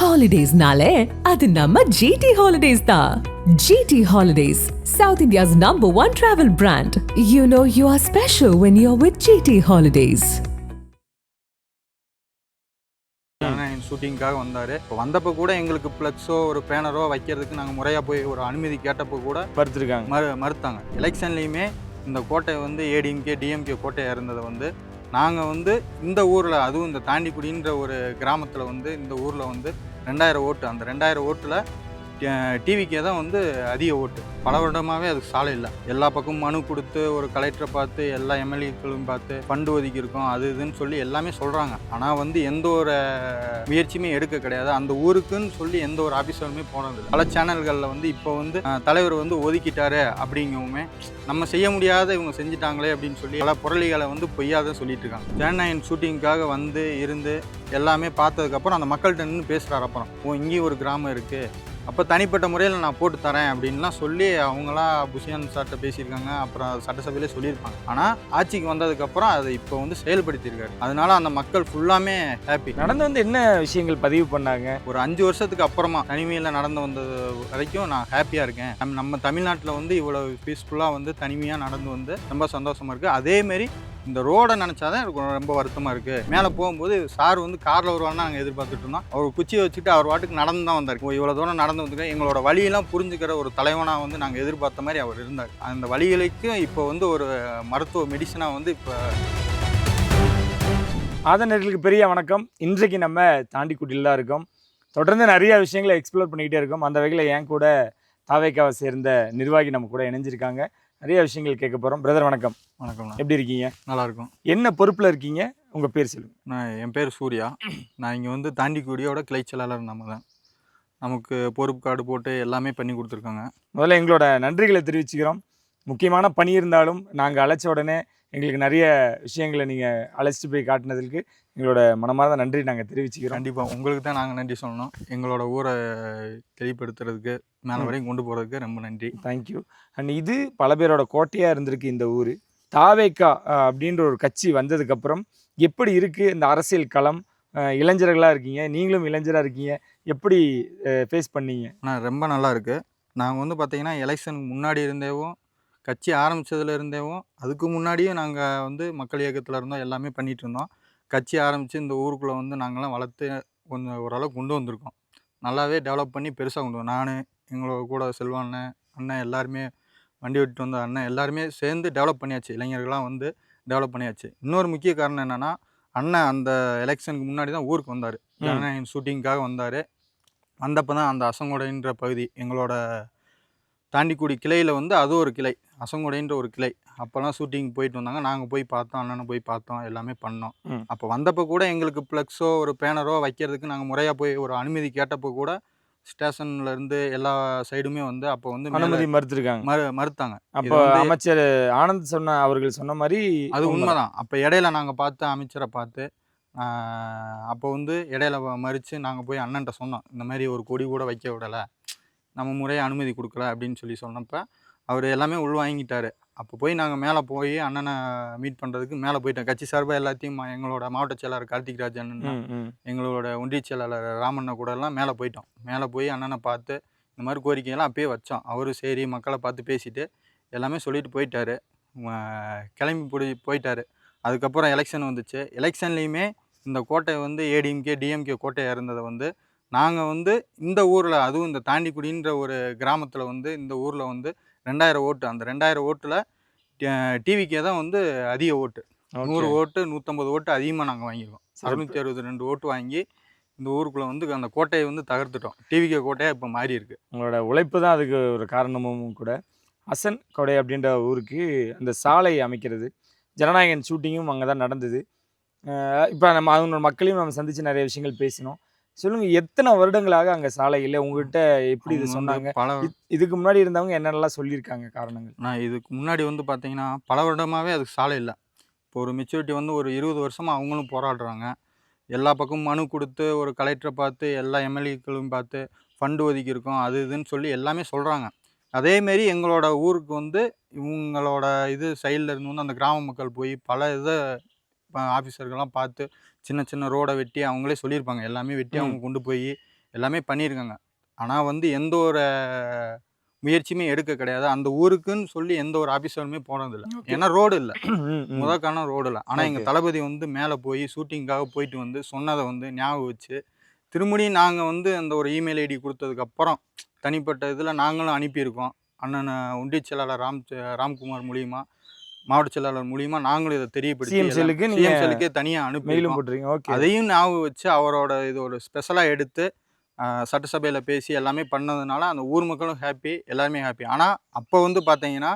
Holidays-nale, adu namma GT Holidays da. GT Holidays, South India's #1 travel brand. You know you are special when you're with GT Holidays. ஷூட்டிங்காக வந்தார். இப்போ வந்தப்போ கூட எங்களுக்கு flexo ஒரு பேனரோ வைக்கிறதுக்கு நாங்கள் முறையாக போய் ஒரு அனுமதி கேட்டப்போ கூட மறுத்தாங்க. எலெக்ஷன்லேயுமே இந்த கோட்டை வந்து ஏடிஎம்கே டிஎம்கே கோட்டையாக இருந்ததை வந்து நாங்கள் வந்து இந்த ஊரில், அதுவும் இந்த தாண்டிக்குடின்ற ஒரு கிராமத்தில் வந்து இந்த ஊரில் வந்து 2000 ஓட்டு, அந்த 2000 ஓட்டில் டிவிக்கே தான் வந்து அதிக ஓட்டு. பல வருடமாகவே அது சாலை இல்லை. எல்லா பக்கமும் மனு கொடுத்து ஒரு கலெக்டரை பார்த்து எல்லா எம்எல்ஏக்களும் பார்த்து ஃபண்டு ஒதுக்கியிருக்கோம் அது இதுன்னு சொல்லி எல்லாமே சொல்கிறாங்க. ஆனால் வந்து எந்த ஒரு முயற்சியுமே எடுக்க கிடையாது. அந்த ஊருக்குன்னு சொல்லி எந்த ஒரு ஆஃபீஸருமே போனது. பல சேனல்களில் வந்து இப்போ வந்து தலைவர் வந்து ஒதுக்கிட்டாரு அப்படிங்கவுமே நம்ம செய்ய முடியாத இவங்க செஞ்சுட்டாங்களே அப்படின்னு சொல்லி பல புரளிகளை வந்து பொய்யாத சொல்லிட்டு இருக்காங்க. ஜனநாயகன் ஷூட்டிங்காக வந்து இருந்து எல்லாமே பார்த்ததுக்கப்புறம் அந்த மக்கள்கிட்ட நின்று பேசுகிறார். அப்புறம் இங்கேயும் ஒரு கிராமம் இருக்குது, அப்போ தனிப்பட்ட முறையில் நான் போட்டு தரேன் அப்படின்லாம் சொல்லி அவங்களாம் புஷியான் சார்கிட்ட பேசியிருக்காங்க. அப்புறம் சட்டசபையிலே சொல்லியிருப்பாங்க. ஆனால் ஆட்சிக்கு வந்ததுக்கப்புறம் அதை இப்போ வந்து செயல்படுத்தியிருக்காரு. அதனால அந்த மக்கள் ஃபுல்லாமே ஹாப்பி. நடந்து வந்து என்ன விஷயங்கள் பதிவு பண்ணாங்க? ஒரு 5 வருஷத்துக்கு அப்புறமா தனிமையில் நடந்து வந்தது வரைக்கும் நான் ஹாப்பியாக இருக்கேன். நம்ம தமிழ்நாட்டில் வந்து இவ்வளோ பீஸ்ஃபுல்லாக வந்து தனிமையாக நடந்து வந்து ரொம்ப சந்தோஷமாக இருக்குது. அதேமாரி இந்த ரோடை நினச்சாதான் எனக்கு ரொம்ப வருத்தமாக இருக்குது. மேலே போகும்போது சார் வந்து காரில் வருவான்னு நாங்கள் எதிர்பார்த்துட்டு இருந்தோம். அவர் குச்சியை வச்சுட்டு அவர் வாட்டுக்கு நடந்து தான் வந்தார். இவ்வளோ தூரம் நடந்து வந்துருக்கேன், எங்களோட வழியெல்லாம் புரிஞ்சுக்கிற ஒரு தலைவனாக வந்து நாங்கள் எதிர்பார்த்த மாதிரி அவர் இருந்தார். அந்த வழிகளுக்கு இப்போ வந்து ஒரு மருத்துவ மெடிசனாக வந்து இப்போ. ஆதனர்களுக்கு பெரிய வணக்கம். இன்றைக்கு நம்ம தாண்டிக்குடியில் தான் இருக்கோம். தொடர்ந்து நிறைய விஷயங்களை எக்ஸ்ப்ளோர் பண்ணிக்கிட்டே இருக்கோம். அந்த வகையில் என் கூட தாவேக்காவை சேர்ந்த நிர்வாகி நம்ம கூட இணைஞ்சிருக்காங்க. நிறைய விஷயங்கள் கேட்க போகிறோம். பிரதர் வணக்கம். வணக்கம். எப்படி இருக்கீங்க? நல்லா இருக்கும். என்ன பொறுப்பில் இருக்கீங்க? உங்கள் பேர் சொல்லுங்கள். என் பேர் சூர்யா. நான் இங்கே வந்து தாண்டிக்குடியோட கிளை செயலாளர். நம்ம தான் நமக்கு பொறுப்பு கார்டு போட்டு எல்லாமே பண்ணி கொடுத்துருக்காங்க. முதல்ல எங்களோட நன்றிகளை தெரிவிச்சுக்கிறோம். முக்கியமான பணி இருந்தாலும் நாங்கள் அழைச்ச உடனே எங்களுக்கு நிறைய விஷயங்களை நீங்கள் அழைச்சிட்டு போய் காட்டினதுக்கு எங்களோட மனமார்ந்த நன்றி நாங்கள் தெரிவிச்சுக்கிறோம். கண்டிப்பாக உங்களுக்கு தான் நாங்கள் நன்றி சொல்லணும். எங்களோட ஊரை தெளிப்படுத்துறதுக்கு, மேலே வரையும் கொண்டு போகிறதுக்கு ரொம்ப நன்றி. தேங்க்யூ. அண்ட் இது பல பேரோட கோட்டையாக இருந்திருக்கு இந்த ஊர். தாவேக்கா அப்படின்ற ஒரு கட்சி வந்ததுக்கப்புறம் எப்படி இருக்குது இந்த அரசியல் களம்? இளைஞர்களாக இருக்கீங்க, நீங்களும் இளைஞராக இருக்கீங்க, எப்படி ஃபேஸ் பண்ணீங்க? ரொம்ப நல்லா இருக்குது. நாங்கள் வந்து பார்த்திங்கன்னா எலெக்ஷனுக்கு முன்னாடி இருந்தேவும், கட்சி ஆரம்பித்ததுல இருந்தேவும், அதுக்கு முன்னாடியும் நாங்கள் வந்து மக்கள் இயக்கத்தில் இருந்தோம், எல்லாமே பண்ணிகிட்டு இருந்தோம். கட்சி ஆரம்பித்து இந்த ஊருக்குள்ளே வந்து நாங்கள்லாம் வளர்த்து கொஞ்சம் ஓரளவுக்கு கொண்டு வந்திருக்கோம். நல்லாவே டெவலப் பண்ணி பெருசாக கொண்டு வந்தோம். நான், எங்களோட கூட செல்வா அண்ணன் எல்லாருமே, வண்டி ஓட்டிட்டு வந்த அண்ணன் எல்லாருமே சேர்ந்து டெவலப் பண்ணியாச்சு. இளைஞர்களாம் வந்து டெவலப் பண்ணியாச்சு. இன்னொரு முக்கிய காரணம் என்னென்னா, அண்ணன் அந்த எலெக்ஷனுக்கு முன்னாடி தான் ஊருக்கு வந்தார். ஜனநாயகன் ஷூட்டிங்காக வந்தார். வந்தப்போ தான் அந்த அசங்கோடைன்ற பகுதி, எங்களோட தாண்டிக்குடி கிளையில் வந்து அது ஒரு கிளை, அசங்கோடைன்ற ஒரு கிளை. அப்போல்லாம் ஷூட்டிங் போயிட்டு வந்தாங்க. நாங்கள் போய் பார்த்தோம், அண்ணனை போய் பார்த்தோம், எல்லாமே பண்ணோம். அப்போ வந்தப்போ கூட எங்களுக்கு ஃப்ளெக்ஸோ ஒரு பேனரோ வைக்கிறதுக்கு நாங்கள் முறையாக போய் ஒரு அனுமதி கேட்டப்போ கூட ஸ்டேஷன்லேருந்து எல்லா சைடுமே வந்து அப்போ வந்து அனுமதி மறுத்தாங்க. அப்போ அமைச்சர் ஆனந்த் அவர்கள் சொன்ன மாதிரி அது உண்மைதான். அப்போ இடையில நாங்கள் பார்த்து அமைச்சரை பார்த்து அப்போ வந்து இடையில மறித்து நாங்கள் போய் அண்ணன்ட்ட சொன்னோம், இந்த மாதிரி ஒரு கொடி கூட வைக்க விடலை, நம்ம முறையாக அனுமதி கொடுக்கல அப்படின்னு சொல்லி சொன்னப்போ அவர் எல்லாமே உள்வாங்கிட்டார். அப்போ போய் நாங்கள் மேலே போய் அண்ணனை மீட் பண்ணுறதுக்கு மேலே போயிட்டோம். கட்சி சார்பாக எல்லாத்தையும் எங்களோட மாவட்ட செயலாளர் கார்த்திக் ராஜ் அண்ணன், எங்களோட ஒன்றிய செயலாளர் ராமண்ண கூட எல்லாம் மேலே போயிட்டோம். மேலே போய் அண்ணனை பார்த்து இந்த மாதிரி கோரிக்கையெல்லாம் அப்பயே வச்சோம். அவரும் சரி மக்களை பார்த்து பேசிவிட்டு எல்லாமே சொல்லிட்டு போயிட்டார். கிளம்பி போயிட்டார். அதுக்கப்புறம் எலெக்ஷன் வந்துச்சு. எலெக்ஷன்லேயுமே இந்த கோட்டை வந்து ஏடிஎம்கே டிஎம்கே கோட்டையாக இருந்ததை வந்து நாங்கள் வந்து இந்த ஊரில், அதுவும் இந்த தாண்டிக்குடின்ற ஒரு கிராமத்தில் வந்து இந்த ஊரில் வந்து 2000 ஓட்டு, அந்த 2000 ஓட்டில் டிவிக்கே தான் வந்து அதிக ஓட்டு. 100 ஓட்டு 150 ஓட்டு அதிகமாக நாங்கள் வாங்கியிருக்கோம். 662 ஓட்டு வாங்கி இந்த ஊருக்குள்ளே வந்து அந்த கோட்டையை வந்து தகர்த்துட்டோம். டிவிக்கே கோட்டையாக இப்போ மாறி இருக்குது. உங்களோட உழைப்பு தான் அதுக்கு ஒரு காரணமும் கூட. அசன் கொடை அப்படின்ற ஊருக்கு அந்த சாலை அமைக்கிறது, ஜனநாயகன் ஷூட்டிங்கும் அங்கே தான் நடந்தது. இப்போ நம்ம அவங்களோட மக்களையும் நம்ம சந்தித்து நிறைய விஷயங்கள் பேசினோம். சொல்லுங்கள், எத்தனை வருடங்களாக அங்கே சாலை இல்லை? உங்கள்கிட்ட எப்படி இது சொன்னாங்க? இதுக்கு முன்னாடி இருந்தவங்க என்னென்னலாம் சொல்லியிருக்காங்க காரணங்கள்? நான் இதுக்கு முன்னாடி வந்து பார்த்தீங்கன்னா பல வருடமாகவே அதுக்கு சாலை இல்லை. இப்போ ஒரு மெச்சூரிட்டி வந்து ஒரு 20 வருஷமாக அவங்களும் போராடுறாங்க. எல்லா பக்கமும் மனு கொடுத்து ஒரு கலெக்டரை பார்த்து எல்லா எம்எல்ஏக்களும் பார்த்து ஃபண்டு ஒதுக்கியிருக்கோம் அது இதுன்னு சொல்லி எல்லாமே சொல்கிறாங்க. அதேமாரி எங்களோட ஊருக்கு வந்து இவங்களோட இது சைடில் இருந்து வந்து அந்த கிராம மக்கள் போய் பல இதை ஆஃபீஸர்கள்லாம் பார்த்து சின்ன சின்ன ரோடை வெட்டி அவங்களே சொல்லியிருப்பாங்க. எல்லாமே வெட்டி அவங்க கொண்டு போய் எல்லாமே பண்ணியிருக்காங்க. ஆனால் வந்து எந்த ஒரு முயற்சியுமே எடுக்க கிடையாது. அந்த ஊருக்குன்னு சொல்லி எந்த ஒரு ஆஃபீஸருமே போனதில்லை. ஏன்னா ரோடு இல்லை, முதல் காரணம் ரோடு இல்லை. ஆனால் எங்கள் தளபதி வந்து மேலே போய் ஷூட்டிங்காக போயிட்டு வந்து சொன்னதை வந்து ஞாபகம் வச்சு திரும்பியும் நாங்கள் வந்து அந்த ஒரு இமெயில் ஐடி கொடுத்ததுக்கப்புறம் தனிப்பட்ட இதில் நாங்களும் அனுப்பியிருக்கோம். அண்ணன் ஒன்றிய செயலாளர் ராம்குமார் மூலியமா, மாவட்ட செயலாளர் மூலியமா நாங்களும் இதை தெரியப்படுத்தி சிஎம்செல்லுக்கே தனியாக அனுப்பி அதையும் ஞாபகம் வச்சு அவரோட இது ஒரு ஸ்பெஷலாக எடுத்து சட்டசபையில் பேசி எல்லாமே பண்ணதுனால அந்த ஊர் மக்களும் ஹாப்பி, எல்லாருமே ஹாப்பி. ஆனால் அப்போ வந்து பார்த்தீங்கன்னா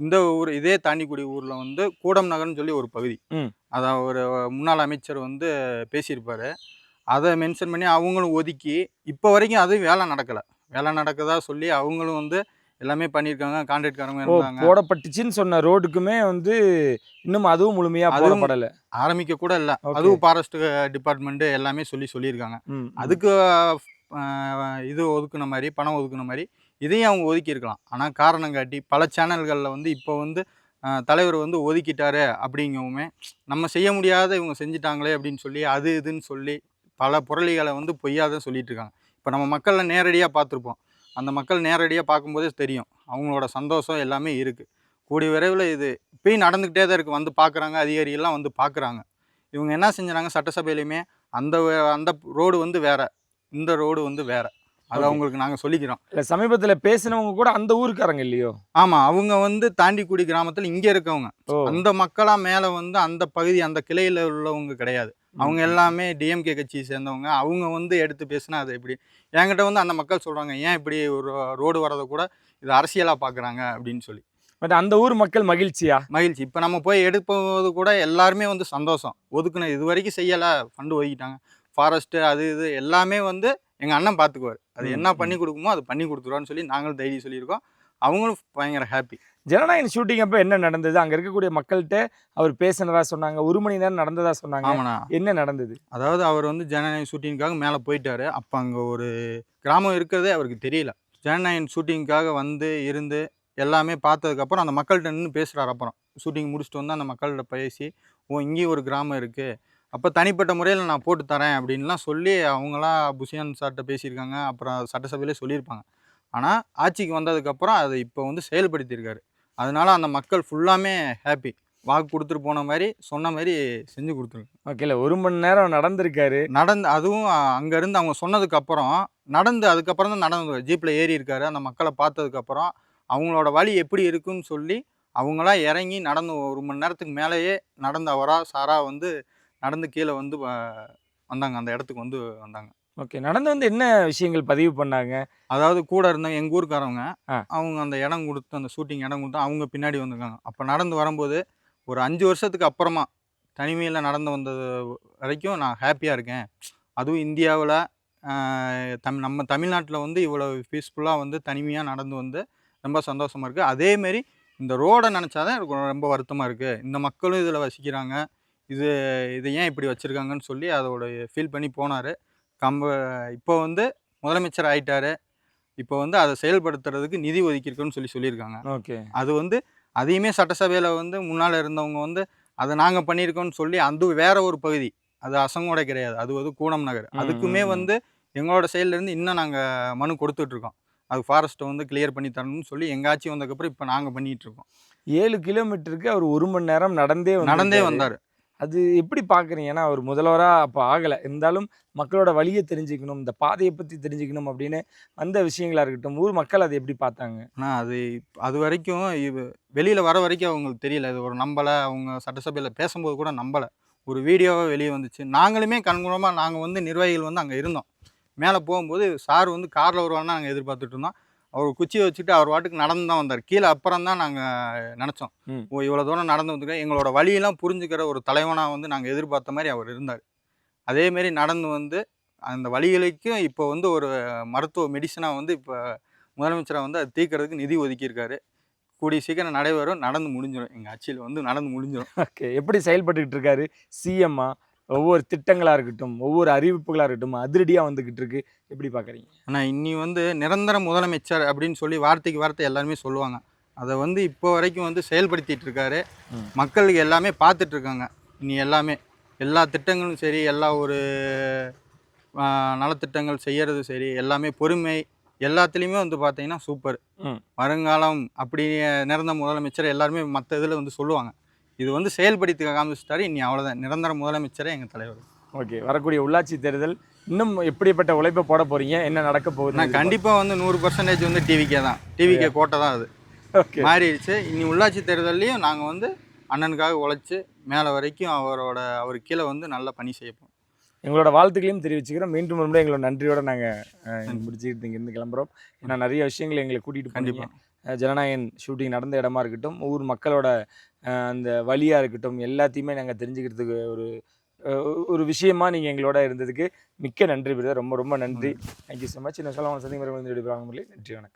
இந்த ஊர் இதே தாண்டிக்குடி ஊரில் வந்து கூடம் நகர்னு சொல்லி ஒரு பகுதி, அதான் ஒரு முன்னாள் அமைச்சர் வந்து பேசியிருப்பார். அதை மென்ஷன் பண்ணி அவங்களும் ஒதுக்கி இப்போ வரைக்கும் அதுவும் வேலை நடக்குதா சொல்லி அவங்களும் வந்து எல்லாமே பண்ணியிருக்காங்க. கான்ட்ராக்ட்காரங்க இருந்தாங்க. போடப்பட்டுச்சுன்னு சொன்ன ரோடுக்குமே வந்து இன்னும் அதுவும் முழுமையாக போடப்படலை, ஆரம்பிக்க கூட இல்லை. அதுவும் ஃபாரஸ்ட் டிபார்ட்மெண்ட்டு எல்லாமே சொல்லியிருக்காங்க. அதுக்கு இது ஒதுக்குன மாதிரி, பணம் ஒதுக்குன மாதிரி இதையும் அவங்க ஒதுக்கியிருக்கலாம். ஆனால் காரணம் காட்டி பல சேனல்களில் வந்து இப்போ வந்து தலைவர் வந்து ஒதுக்கிட்டாரு அப்படிங்கவுமே நம்ம செய்ய முடியாத இவங்க செஞ்சிட்டாங்களே அப்படின்னு சொல்லி அது இதுன்னு சொல்லி பல புரளிகளை வந்து பொய்யாதான் சொல்லிட்டு இருக்காங்க. இப்போ நம்ம மக்களை நேரடியாக பார்த்துருப்போம். அந்த மக்கள் நேரடியாக பார்க்கும்போதே தெரியும் அவங்களோட சந்தோஷம் எல்லாமே இருக்குது. கூடிய விரைவில் இது இப்பயும் நடந்துக்கிட்டே தான் இருக்குது. வந்து பார்க்குறாங்க, அதிகாரிகள்லாம் வந்து பார்க்குறாங்க. இவங்க என்ன செஞ்சுறாங்க, சட்டசபையிலையுமே அந்த அந்த ரோடு வந்து வேறு, இந்த ரோடு வந்து வேறு. அது அவங்களுக்கு நாங்கள் சொல்லிக்கிறோம். இல்லை, சமீபத்தில் பேசினவங்க கூட அந்த ஊருக்காரங்க இல்லையோ? ஆமாம், அவங்க வந்து தாண்டிக்குடி கிராமத்தில் இங்கே இருக்கவங்க. அந்த மக்களாக மேலே வந்து அந்த பகுதி அந்த கிளையில் உள்ளவங்க கிடையாது. அவங்க எல்லாமே டிஎம்கே கட்சியை சேர்ந்தவங்க. அவங்க வந்து எடுத்து பேசினா அது எப்படி? என்கிட்ட வந்து அந்த மக்கள் சொல்கிறாங்க, ஏன் இப்படி ஒரு ரோடு வரதை கூட இது அரசியலாக பார்க்குறாங்க அப்படின்னு சொல்லி. பட் அந்த ஊர் மக்கள் மகிழ்ச்சி. இப்போ நம்ம போய் எடுப்பது கூட எல்லாருமே வந்து சந்தோஷம். ஒதுக்குன இது வரைக்கும் செய்யலை, ஃபண்டு ஒதுக்கிட்டாங்க. ஃபாரஸ்ட்டு அது இது எல்லாமே வந்து எங்கள் அண்ணன் பார்த்துக்குவார். அது என்ன பண்ணி கொடுக்குமோ அது பண்ணி கொடுத்துருவான்னு சொல்லி நாங்களும் தைரியம் சொல்லியிருக்கோம். அவங்களும் பயங்கர ஹாப்பி. ஜனநாயகன் ஷூட்டிங் அப்போ என்ன நடந்தது? அங்கே இருக்கக்கூடிய மக்கள்கிட்ட அவர் பேசினதா சொன்னாங்க, 1 மணி நேரம் நடந்ததா சொன்னாங்க. ஆமாண்ணா, என்ன நடந்தது? அதாவது அவர் வந்து ஜனநாயகன் ஷூட்டிங்காக மேலே போயிட்டார். அப்போ அங்கே ஒரு கிராமம் இருக்கிறதே அவருக்கு தெரியல. ஜனநாயகன் ஷூட்டிங்காக வந்து இருந்து எல்லாமே பார்த்ததுக்கப்புறம் அந்த மக்கள்கிட்ட நின்று பேசுகிறார். அப்புறம் ஷூட்டிங் முடிச்சுட்டு வந்து அந்த மக்கள்கிட்ட பேசி, இங்கேயும் ஒரு கிராமம் இருக்குது, அப்போ தனிப்பட்ட முறையில் நான் போட்டு தரேன் அப்படின்லாம் சொல்லி அவங்களாம் புஷியான் சார்கிட்ட பேசியிருக்காங்க. அப்புறம் சட்டசபையிலே சொல்லியிருப்பாங்க. ஆனால் ஆட்சிக்கு வந்ததுக்கப்புறம் அதை இப்போ வந்து செயல்படுத்தியிருக்காரு. அதனால அந்த மக்கள் ஃபுல்லாமே ஹாப்பி. வாக்கு கொடுத்துட்டு போன மாதிரி சொன்ன மாதிரி செஞ்சு கொடுத்துருக்கு. ஓகேல, 1 மணி நேரம் நடந்திருக்காரு. அதுவும் அங்கேருந்து அவங்க சொன்னதுக்கப்புறம் அதுக்கப்புறம் தான் நடந்து ஜீப்பில் ஏறி இருக்காரு. அந்த மக்களை பார்த்ததுக்கப்புறம் அவங்களோட வழி எப்படி இருக்குன்னு சொல்லி அவங்களாம் இறங்கி நடந்து 1 மணி நேரத்துக்கு மேலேயே நடந்து அவரா சாரா வந்து நடந்து கீழே வந்து வந்தாங்க, அந்த இடத்துக்கு வந்து வந்தாங்க. ஓகே, நடந்து வந்து என்ன விஷயங்கள் பதிவு பண்ணாங்க? அதாவது கூட இருந்தவங்க எங்கள் ஊருக்காரவங்க, அவங்க அந்த இடம் கொடுத்து அந்த ஷூட்டிங் இடம் கொடுத்து அவங்க பின்னாடி வந்திருக்காங்க. அப்போ நடந்து வரும்போது ஒரு 5 வருஷத்துக்கு அப்புறமா தனிமையில் நடந்து வந்தது வரைக்கும் நான் ஹாப்பியாக இருக்கேன். அதுவும் இந்தியாவில் நம்ம தமிழ்நாட்டில் வந்து இவ்வளோ பீஸ்ஃபுல்லாக வந்து தனிமையாக நடந்து வந்து ரொம்ப சந்தோஷமாக இருக்குது. அதேமாரி இந்த ரோடை நினச்சாதான் எனக்கு ரொம்ப வருத்தமாக இருக்குது. இந்த மக்களும் இதில் வசிக்கிறாங்க, இதை ஏன் இப்படி வச்சுருக்காங்கன்னு சொல்லி அதோட ஃபீல் பண்ணி போனார். இப்போ வந்து முதலமைச்சர் ஆகிட்டார். இப்போ வந்து அதை செயல்படுத்துறதுக்கு நிதி ஒதுக்கியிருக்குன்னு சொல்லியிருக்காங்க. ஓகே, அது வந்து அதையுமே சட்டசபையில் வந்து முன்னால் இருந்தவங்க வந்து அதை நாங்கள் பண்ணியிருக்கோம்னு சொல்லி அது வேற ஒரு பகுதி, அது அசங்கோட கிடையாது, அது வந்து கூடம் நகர். அதுக்குமே வந்து எங்களோட சைட்லேருந்து இன்னும் நாங்கள் மனு கொடுத்துட்ருக்கோம். அது ஃபாரஸ்ட்டை வந்து கிளியர் பண்ணி தரணும்னு சொல்லி எங்கள் ஆட்சி வந்ததுக்கப்புறம் இப்போ நாங்கள் பண்ணிகிட்ருக்கோம். 7 கிலோமீட்டருக்கு அவர் 1 மணி நேரம் நடந்தே வந்தார். அது எப்படி பார்க்குறீங்க? ஏன்னா அவர் முதல்வராக அப்போ ஆகலை, இருந்தாலும் மக்களோட வழியை தெரிஞ்சுக்கணும், இந்த பாதையை பற்றி தெரிஞ்சுக்கணும் அப்படின்னு அந்த விஷயங்களாக இருக்கட்டும், ஊர் மக்கள் அதை எப்படி பார்த்தாங்க? ஆனால் அது வரைக்கும் வெளியில் வர வரைக்கும் அவங்களுக்கு தெரியல. இது ஒரு நம்பலை. அவங்க சட்டசபையில் பேசும்போது கூட நம்பலை. ஒரு வீடியோவாக வெளியே வந்துச்சு. நாங்களுமே கண்கூடமாக நாங்கள் வந்து நிர்வாகிகள் வந்து அங்கே இருந்தோம். மேலே போகும்போது சார் வந்து காரில் வருவாருன்னு நாங்கள் எதிர்பார்த்துட்டு இருந்தோம். அவர் குச்சியை வச்சுட்டு அவர் வாட்டுக்கு நடந்து தான் வந்தார். கீழே அப்புறம் தான் நாங்கள் நினச்சோம், இவ்வளோ தூரம் நடந்து வந்துருக்கோம், எங்களோட வழியெல்லாம் புரிஞ்சுக்கிற ஒரு தலைவனாக வந்து நாங்கள் எதிர்பார்த்த மாதிரி அவர் இருந்தார். அதேமாரி நடந்து வந்து அந்த வழிகளுக்கும் இப்போ வந்து ஒரு மருத்துவ மெடிசனாக வந்து இப்போ முதலமைச்சராக வந்து அது தீர்க்கறதுக்கு நிதி ஒதுக்கியிருக்காரு. கூடிய சீக்கிரம் நடைபெறும், நடந்து முடிஞ்சிடும். எங்கள் ஆட்சியில் வந்து நடந்து முடிஞ்சிடும். ஓகே, எப்படி செயல்பட்டுக்கிட்டு இருக்காரு சிஎம்மா? ஒவ்வொரு திட்டங்களாக இருக்கட்டும், ஒவ்வொரு அறிவிப்புகளாக இருக்கட்டும், அதிரடியாக வந்துக்கிட்டு இருக்கு, எப்படி பார்க்குறீங்க? ஆனால் இன்னி வந்து நிரந்தர முதலமைச்சர் அப்படின்னு சொல்லி வார்த்தைக்கு வார்த்தை எல்லாருமே சொல்லுவாங்க. அதை வந்து இப்போ வரைக்கும் வந்து செயல்படுத்திகிட்டு இருக்காரு. மக்களுக்கு எல்லாமே பார்த்துட்ருக்காங்க. இனி எல்லாமே எல்லா திட்டங்களும் சரி, எல்லா ஒரு நலத்திட்டங்கள் செய்கிறது சரி, எல்லாமே பொறுமை எல்லாத்துலேயுமே வந்து பார்த்தீங்கன்னா சூப்பர். வருங்காலம் அப்படி நிரந்தர முதலமைச்சர் எல்லாருமே மற்ற இதில் வந்து சொல்லுவாங்க. இது வந்து செயல்படுத்தி காமிச்சிட்டாரு. இனி அவ்வளோதான், நிரந்தர முதலமைச்சரே எங்கள் தலைவர். ஓகே, வரக்கூடிய உள்ளாட்சி தேர்தல் இன்னும் எப்படிப்பட்ட உழைப்பை போட போகிறீங்க, என்ன நடக்க போகுது? நான் கண்டிப்பாக வந்து 100% வந்து டிவிகே தான். டிவிகே கோட்டை தான் அது. ஓகே, மாறிடுச்சு. இனி உள்ளாட்சி தேர்தல்லையும் நாங்கள் வந்து அண்ணனுக்காக உழைச்சி மேலே வரைக்கும் அவர் கீழே வந்து நல்லா பணி செய்யப்போம். எங்களோட வாழ்த்துக்களையும் தெரிவிச்சுக்கிறோம். மீண்டும் ஒரு முறை எங்களோட நன்றியோட நாங்கள் முடிச்சுக்கிட்டு இங்கேருந்து கிளம்புறோம். ஏன்னா நிறைய விஷயங்களை எங்களை கூட்டிகிட்டு கண்டிப்பாக ஜனநாயகன் ஷூட்டிங் நடந்த இடமா இருக்கட்டும், ஊர் மக்களோட அந்த வழியாக இருக்கட்டும், எல்லாத்தையுமே நாங்கள் தெரிஞ்சுக்கிறதுக்கு ஒரு விஷயமா நீங்கள் எங்களோட இருந்ததுக்கு மிக்க நன்றி பிரதர். ரொம்ப ரொம்ப நன்றி. Thank you so much. இன்னும் சொல்ல சந்திங்க நன்றி வணக்கம்.